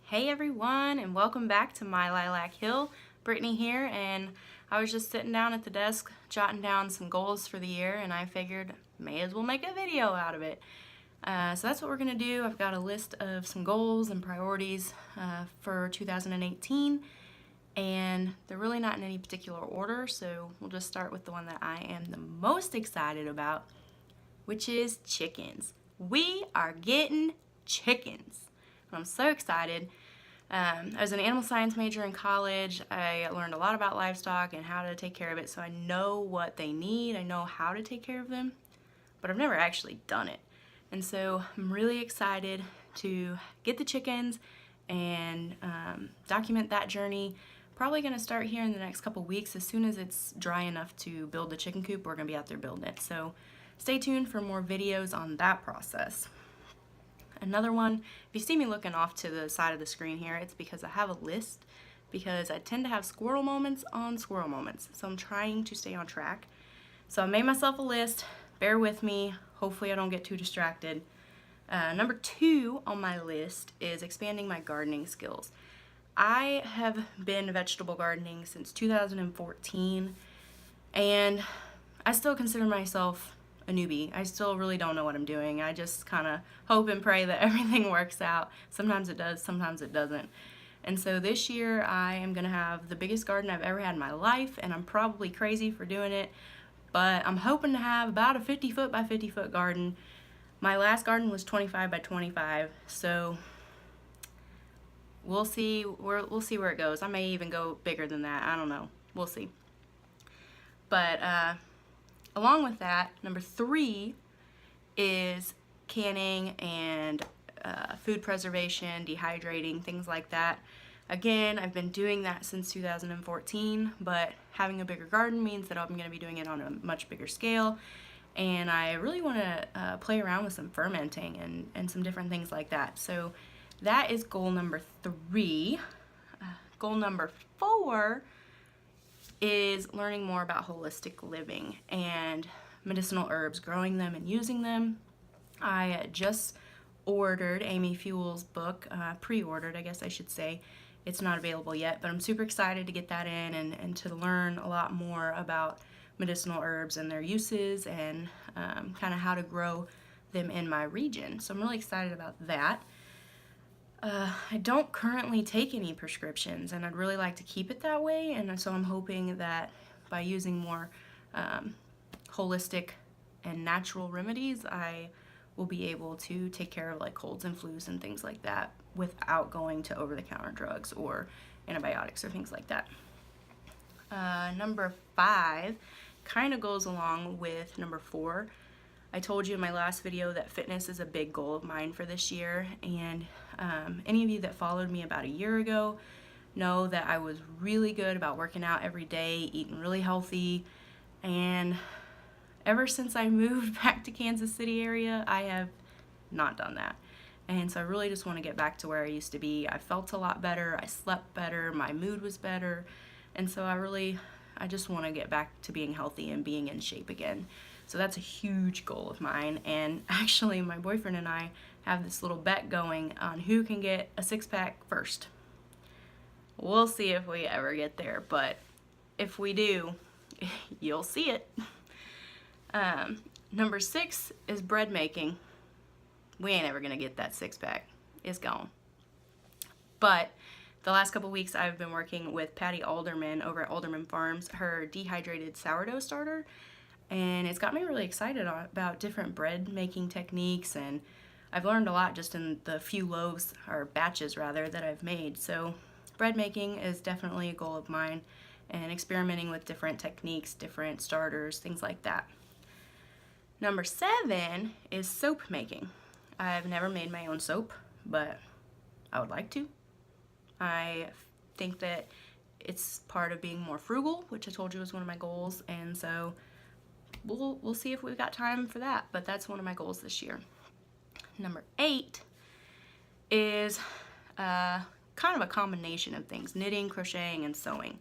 Hey everyone, and welcome back to My Lilac Hill. Brittney here, and I was just sitting down at the desk jotting down some goals for the year, and I figured may as well make a video out of it. So that's what we're going to do. I've got a list of some goals and priorities for 2018, and they're really not in any particular order, so we'll just start with the one that I am the most excited about, which is chickens. We are getting chickens. I'm so excited. I was an animal science major in college. I learned a lot about livestock and how to take care of it, so I know what they need. I know how to take care of them, but I've never actually done it. And so I'm really excited to get the chickens and document that journey. Probably going to start here in the next couple weeks. As soon as it's dry enough to build the chicken coop, we're going to be out there building it. So stay tuned for more videos on that process. Another one, if you see me looking off to the side of the screen here, it's because I have a list, because I tend to have squirrel moments on squirrel moments. So I'm trying to stay on track. So I made myself a list. Bear with me. Hopefully I don't get too distracted. Number 2 on my list is expanding my gardening skills. I have been vegetable gardening since 2014, and I still consider myself a newbie. I still really don't know what I'm doing. I just kind of hope and pray that everything works out. Sometimes it does, sometimes it doesn't. And so this year I am going to have the biggest garden I've ever had in my life, and I'm probably crazy for doing it, but I'm hoping to have about a 50 foot by 50 foot garden. My last garden was 25 by 25, so we'll see where it goes. I may even go bigger than that. I don't know. We'll see. But along with that, number 3 is canning and food preservation, dehydrating, things like that. Again, I've been doing that since 2014, but having a bigger garden means that I'm going to be doing it on a much bigger scale, and I really want to play around with some fermenting and some different things like that. So that is goal number 3. Goal number 4 is learning more about holistic living and medicinal herbs, growing them and using them. I just ordered Amy Fuel's book, pre-ordered I guess I should say. It's not available yet, but I'm super excited to get that in and to learn a lot more about medicinal herbs and their uses and kind of how to grow them in my region. So I'm really excited about that. I don't currently take any prescriptions, and I'd really like to keep it that way, and so I'm hoping that by using more holistic and natural remedies, I will be able to take care of like colds and flus and things like that without going to over-the-counter drugs or antibiotics or things like that. Number 5 kind of goes along with number 4. I told you in my last video that fitness is a big goal of mine for this year, and any of you that followed me about a year ago know that I was really good about working out every day, eating really healthy, and ever since I moved back to Kansas City area, I have not done that. And so I really just want to get back to where I used to be. I felt a lot better, I slept better, my mood was better, and so I just want to get back to being healthy and being in shape again. So that's a huge goal of mine, and actually my boyfriend and I have this little bet going on who can get a 6-pack first. We'll see if we ever get there, but if we do, you'll see it. Number 6 is bread making. We ain't ever gonna get that 6-pack. It's gone. But the last couple weeks I've been working with Patti Alderman over at Alderman Farms, her dehydrated sourdough starter, and it's got me really excited about different bread making techniques, and I've learned a lot just in the few loaves, or batches rather, that I've made. So bread making is definitely a goal of mine, and experimenting with different techniques, different starters, things like that. Number 7 is soap making. I've never made my own soap, but I would like to. I think that it's part of being more frugal, which I told you was one of my goals, and so we'll see if we've got time for that, but that's one of my goals this year. Number 8 is kind of a combination of things: knitting, crocheting, and sewing.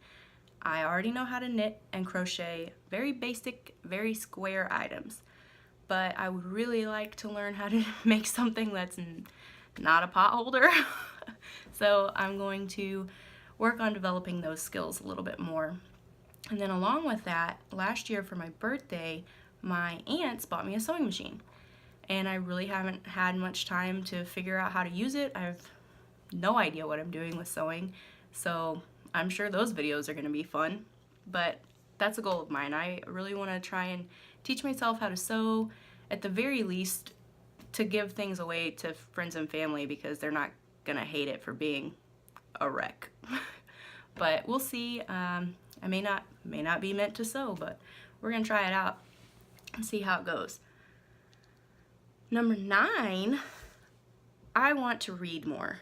I already know how to knit and crochet very basic, very square items, but I would really like to learn how to make something that's not a pot holder. So I'm going to work on developing those skills a little bit more. And then along with that, last year for my birthday, my aunts bought me a sewing machine. And I really haven't had much time to figure out how to use it. I have no idea what I'm doing with sewing, so I'm sure those videos are going to be fun. But that's a goal of mine. I really want to try and teach myself how to sew, at the very least, to give things away to friends and family, because they're not going to hate it for being a wreck. But we'll see. I may not be meant to sew, but we're going to try it out and see how it goes. Number 9, I want to read more.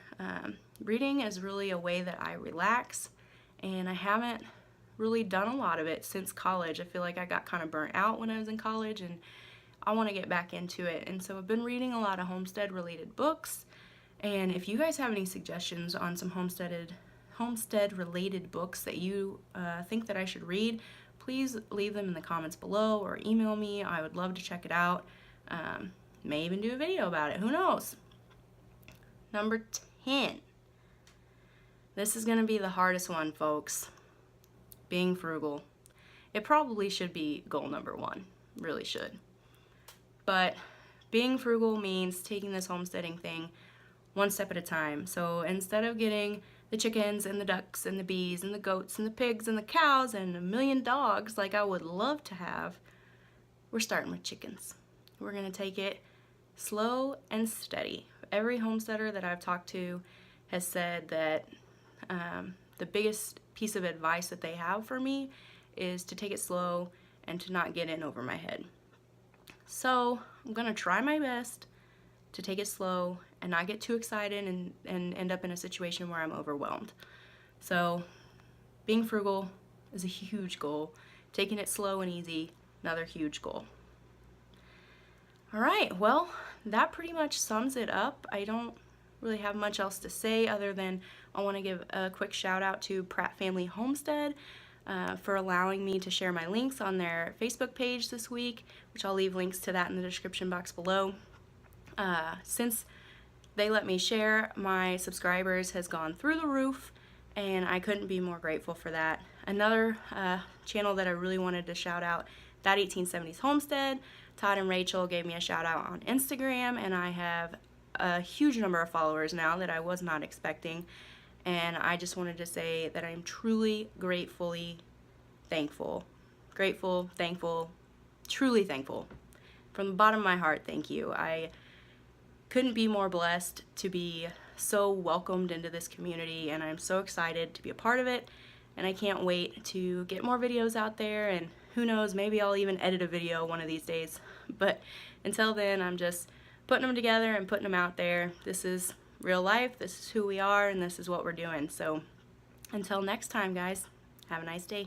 Reading is really a way that I relax, and I haven't really done a lot of it since college. I feel like I got kind of burnt out when I was in college, and I want to get back into it. And so I've been reading a lot of homestead related books, and if you guys have any suggestions on some homestead related books that you think that I should read, please leave them in the comments below or email me. I would love to check it out. May even do a video about it, who knows. Number 10. This is going to be the hardest one, folks. Being frugal. It probably should be goal number 1, really should. But being frugal means taking this homesteading thing one step at a time. So instead of getting the chickens and the ducks and the bees and the goats and the pigs and the cows and a million dogs like I would love to have, we're starting with chickens. We're going to take it slow and steady. Every homesteader that I've talked to has said that the biggest piece of advice that they have for me is to take it slow and to not get in over my head. So I'm going to try my best to take it slow and not get too excited and end up in a situation where I'm overwhelmed. So being frugal is a huge goal. Taking it slow and easy, another huge goal. All right, well, that pretty much sums it up. I don't really have much else to say other than I want to give a quick shout out to Pratt Family Homestead for allowing me to share my links on their Facebook page this week, which I'll leave links to that in the description box below. Since they let me share, my subscribers has gone through the roof, and I couldn't be more grateful for that. Another channel that I really wanted to shout out, That 1870s Homestead. Todd and Rachel gave me a shout out on Instagram, and I have a huge number of followers now that I was not expecting. And I just wanted to say that I'm truly, gratefully thankful. Grateful, thankful, truly thankful. From the bottom of my heart, thank you. I couldn't be more blessed to be so welcomed into this community, and I'm so excited to be a part of it. And I can't wait to get more videos out there, and who knows, maybe I'll even edit a video one of these days. But until then, I'm just putting them together and putting them out there. This is real life, this is who we are, and this is what we're doing. So until next time, guys, have a nice day.